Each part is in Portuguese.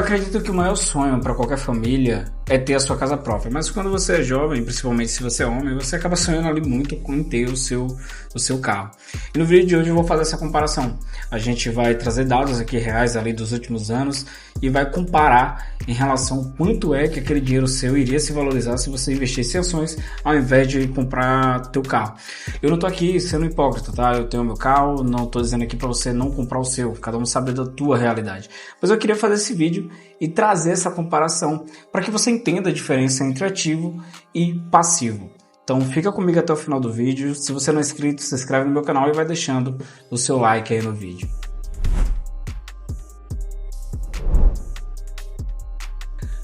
acredito que o maior sonho para qualquer família é ter a sua casa própria, mas quando você é jovem, principalmente se você é homem, você acaba sonhando ali muito com ter o seu carro. E no vídeo de hoje eu vou fazer essa comparação. A gente vai trazer dados aqui reais ali dos últimos anos e vai comparar em relação ao quanto é que aquele dinheiro seu iria se valorizar se você investisse em ações ao invés de comprar teu carro. Eu não tô aqui sendo hipócrita, tá? Eu tenho meu carro, não tô dizendo aqui para você não comprar o seu, cada um sabe da tua realidade. Mas eu queria fazer esse vídeo e trazer essa comparação para que você entenda a diferença entre ativo e passivo. Então fica comigo até o final do vídeo. Se você não é inscrito, se inscreve no meu canal e vai deixando o seu like aí no vídeo.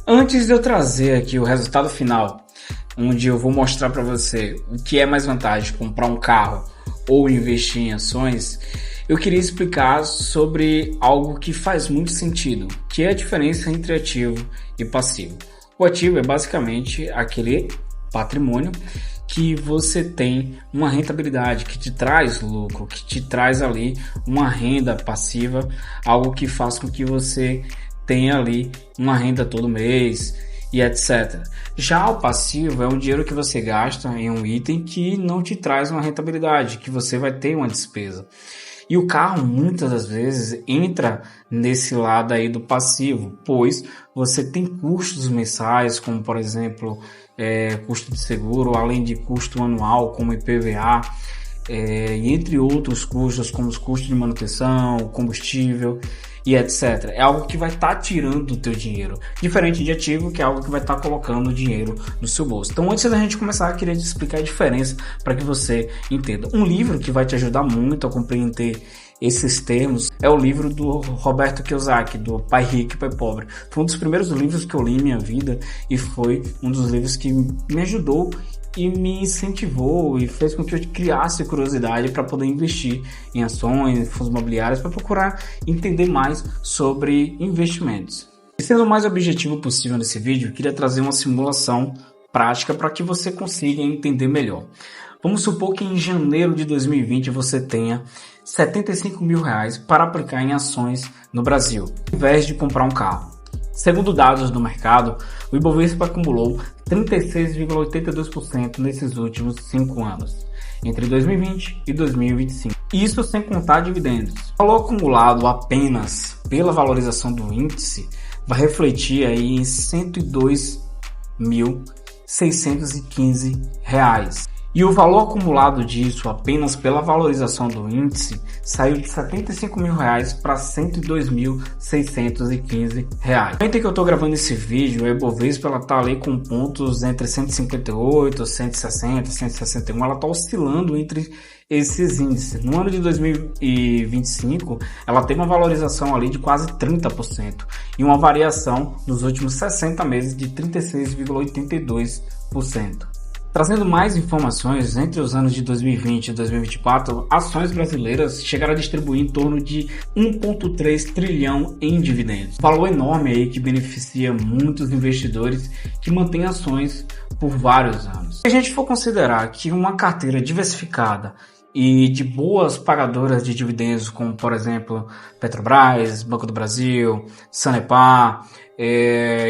Antes de eu trazer aqui o resultado final, onde eu vou mostrar para você o que é mais vantagem, comprar um carro ou investir em ações, eu queria explicar sobre algo que faz muito sentido, que é a diferença entre ativo e passivo. O ativo é basicamente aquele patrimônio que você tem uma rentabilidade, que te traz lucro, que te traz ali uma renda passiva, algo que faz com que você tenha ali uma renda todo mês e etc. Já o passivo é um dinheiro que você gasta em um item que não te traz uma rentabilidade, que você vai ter uma despesa. E o carro muitas das vezes entra nesse lado aí do passivo, pois você tem custos mensais, como por exemplo custo de seguro, além de custo anual como IPVA, e entre outros custos como os custos de manutenção, combustível e etc. É algo que vai estar tirando do teu dinheiro, diferente de ativo, que é algo que vai estar colocando dinheiro no seu bolso. Então, antes da gente começar, eu queria te explicar a diferença para que você entenda. Um livro que vai te ajudar muito a compreender esses termos é o livro do Roberto Kiyosaki, do Pai Rico e Pai Pobre. Foi um dos primeiros livros que eu li em minha vida e foi um dos livros que me ajudou e me incentivou e fez com que eu criasse curiosidade para poder investir em ações, fundos imobiliários, para procurar entender mais sobre investimentos. E sendo o mais objetivo possível nesse vídeo, eu queria trazer uma simulação prática para que você consiga entender melhor. Vamos supor que em janeiro de 2020 você tenha R$75 mil para aplicar em ações no Brasil, ao invés de comprar um carro. Segundo dados do mercado, o Ibovespa acumulou 36,82% nesses últimos 5 anos, entre 2020 e 2025. Isso sem contar dividendos. O valor acumulado apenas pela valorização do índice vai refletir aí em R$102.615. E o valor acumulado disso apenas pela valorização do índice saiu de R$75 mil para R$102.615. No momento em que eu estou gravando esse vídeo, a Ibovespa está ali com pontos entre 158, 160, 161, ela está oscilando entre esses índices. No ano de 2025, ela teve uma valorização ali de quase 30% e uma variação nos últimos 60 meses de 36,82%. Trazendo mais informações, entre os anos de 2020 e 2024, ações brasileiras chegaram a distribuir em torno de 1,3 trilhão em dividendos. Um valor enorme aí que beneficia muitos investidores que mantêm ações por vários anos. Se a gente for considerar que uma carteira diversificada e de boas pagadoras de dividendos, como por exemplo Petrobras, Banco do Brasil, Sanepar,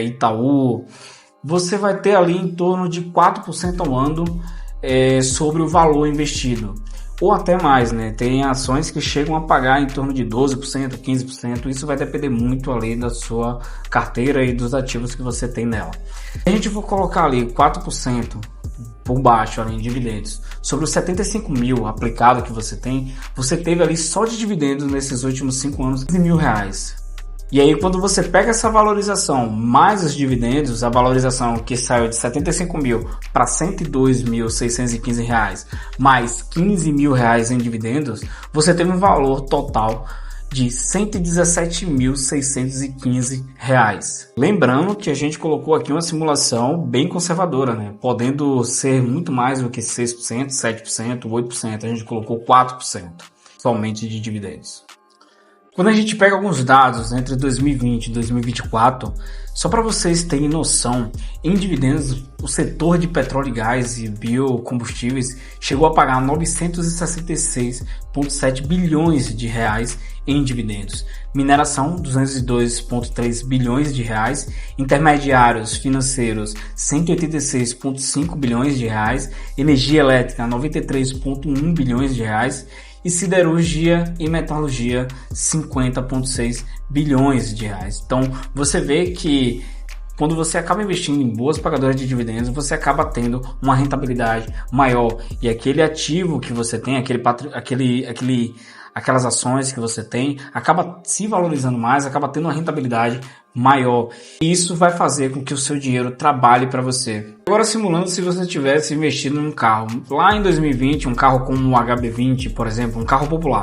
Itaú, você vai ter ali em torno de 4% ao ano sobre o valor investido. Ou até mais, né? Tem ações que chegam a pagar em torno de 12%, 15%. Isso vai depender muito ali da sua carteira e dos ativos que você tem nela. Se a gente for colocar ali 4% por baixo ali em dividendos, sobre os 75 mil aplicado que você tem, você teve ali só de dividendos nesses últimos 5 anos R$15 mil. E aí quando você pega essa valorização mais os dividendos, a valorização que saiu de 75 mil para R$102.615, mais R$15 mil em dividendos, você teve um valor total de R$117.615. Lembrando que a gente colocou aqui uma simulação bem conservadora, né? Podendo ser muito mais do que 6%, 7%, 8%, a gente colocou 4% somente de dividendos. Quando a gente pega alguns dados entre 2020 e 2024, só para vocês terem noção, em dividendos, o setor de petróleo e gás e biocombustíveis chegou a pagar 966,7 bilhões de reais em dividendos. Mineração, 202,3 bilhões de reais. Intermediários financeiros, 186,5 bilhões de reais. Energia elétrica, 93,1 bilhões de reais. E siderurgia e metalurgia, 50,6 bilhões de reais. Então, você vê que quando você acaba investindo em boas pagadoras de dividendos, você acaba tendo uma rentabilidade maior. E aquele ativo que você tem, aquelas ações que você tem, acaba se valorizando mais, acaba tendo uma rentabilidade maior. E isso vai fazer com que o seu dinheiro trabalhe para você. Agora, simulando se você tivesse investido num carro. Lá em 2020, um carro como o HB20, por exemplo, um carro popular,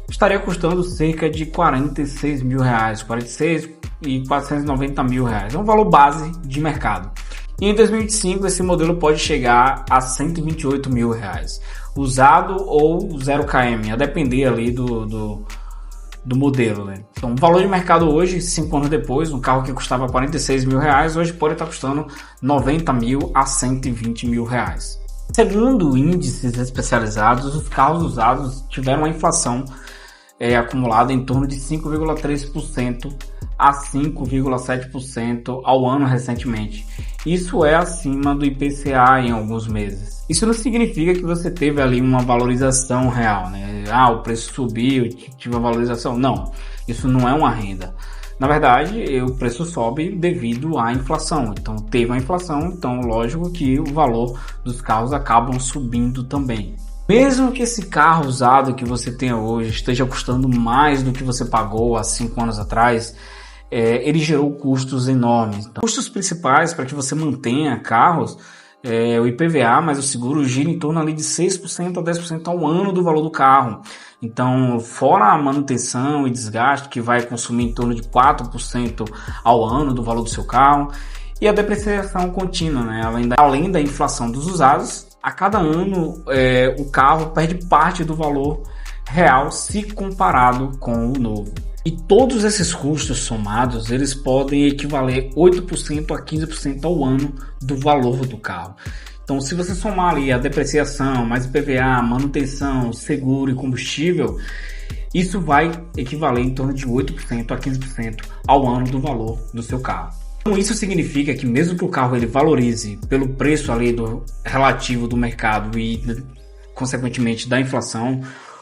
estaria custando cerca de 46 mil reais, 46 e 490 mil reais. É um valor base de mercado. E em 2025 esse modelo pode chegar a 128 mil reais. Usado ou 0 km, a depender ali do modelo, né? Então, o valor de mercado hoje, 5 anos depois, um carro que custava 46 mil reais, hoje pode estar custando 90 mil a 120 mil reais. Segundo índices especializados, os carros usados tiveram uma inflação acumulada em torno de 5,3% a 5,7% ao ano recentemente. Isso é acima do IPCA em alguns meses. Isso não significa que você teve ali uma valorização real, né? O preço subiu, tive uma valorização. Não, isso não é uma renda. Na verdade, o preço sobe devido à inflação. Então, teve a inflação, então lógico que o valor dos carros acabam subindo também. Mesmo que esse carro usado que você tenha hoje esteja custando mais do que você pagou há 5 anos atrás, ele gerou custos enormes. Então, custos principais para que você mantenha carros, o IPVA, mas o seguro gira em torno ali de 6% a 10% ao ano do valor do carro. Então, fora a manutenção e desgaste, que vai consumir em torno de 4% ao ano do valor do seu carro, e a depreciação contínua, né? Além da inflação dos usados, a cada ano o carro perde parte do valor real se comparado com o novo. E todos esses custos somados, eles podem equivaler 8% a 15% ao ano do valor do carro. Então, se você somar ali a depreciação, mais IPVA, manutenção, seguro e combustível, isso vai equivaler em torno de 8% a 15% ao ano do valor do seu carro. Então, isso significa que mesmo que o carro ele valorize pelo preço ali relativo do mercado e, consequentemente, da inflação,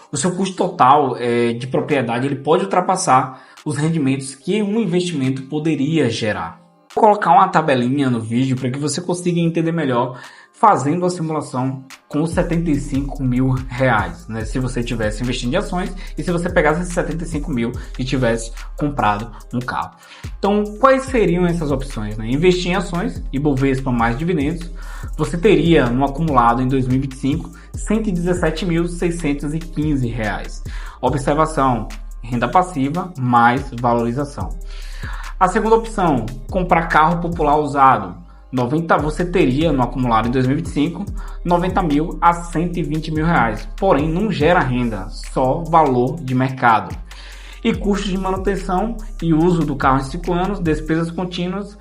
o seu custo total de propriedade ele pode ultrapassar os rendimentos que um investimento poderia gerar. Vou colocar uma tabelinha no vídeo para que você consiga entender melhor fazendo a simulação com os 75 mil reais, né? Se você tivesse investindo em ações e se você pegasse esses 75 mil e tivesse comprado um carro. Então, quais seriam essas opções, né? Investir em ações, Ibovespa mais dividendos, você teria no acumulado em 2025 117.615 reais. Observação, renda passiva mais valorização. A segunda opção, comprar carro popular usado. Você teria no acumulado em 2025 90 mil a 120 mil reais, porém não gera renda, só valor de mercado. E custos de manutenção e uso do carro em 5 anos, despesas contínuas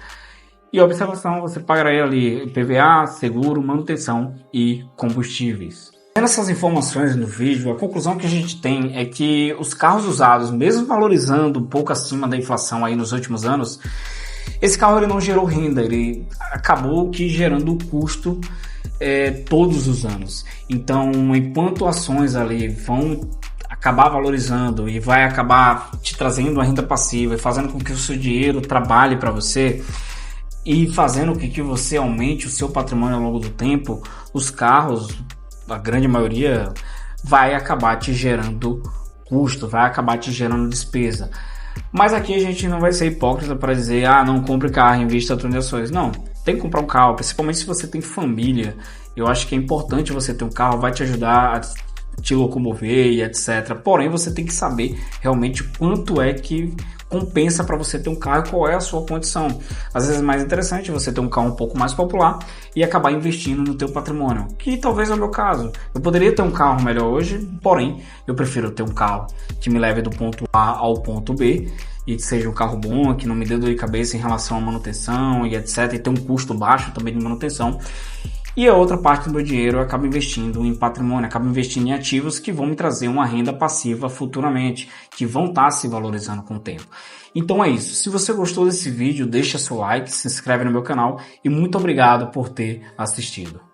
e observação, você pagaria ali IPVA, seguro, manutenção e combustíveis. Vendo essas informações no vídeo, a conclusão que a gente tem é que os carros usados, mesmo valorizando um pouco acima da inflação aí nos últimos anos, esse carro ele não gerou renda, ele acabou que gerando custo todos os anos. Então, enquanto ações ali vão acabar valorizando e vai acabar te trazendo uma renda passiva e fazendo com que o seu dinheiro trabalhe para você e fazendo com que você aumente o seu patrimônio ao longo do tempo, os carros, a grande maioria, vai acabar te gerando custo, vai acabar te gerando despesa. Mas aqui a gente não vai ser hipócrita para dizer, não compre carro, invista em ações. Não, tem que comprar um carro, principalmente se você tem família. Eu acho que é importante você ter um carro, vai te ajudar a te locomover e etc. Porém, você tem que saber realmente compensa para você ter um carro e qual é a sua condição. Às vezes é mais interessante você ter um carro um pouco mais popular e acabar investindo no teu patrimônio, que talvez é o meu caso. Eu poderia ter um carro melhor hoje, porém eu prefiro ter um carro que me leve do ponto A ao ponto B e que seja um carro bom, que não me dê dor de cabeça em relação à manutenção e etc, e ter um custo baixo também de manutenção. E a outra parte do meu dinheiro eu acabo investindo em patrimônio, acabo investindo em ativos que vão me trazer uma renda passiva futuramente, que vão estar se valorizando com o tempo. Então é isso. Se você gostou desse vídeo, deixa seu like, se inscreve no meu canal e muito obrigado por ter assistido.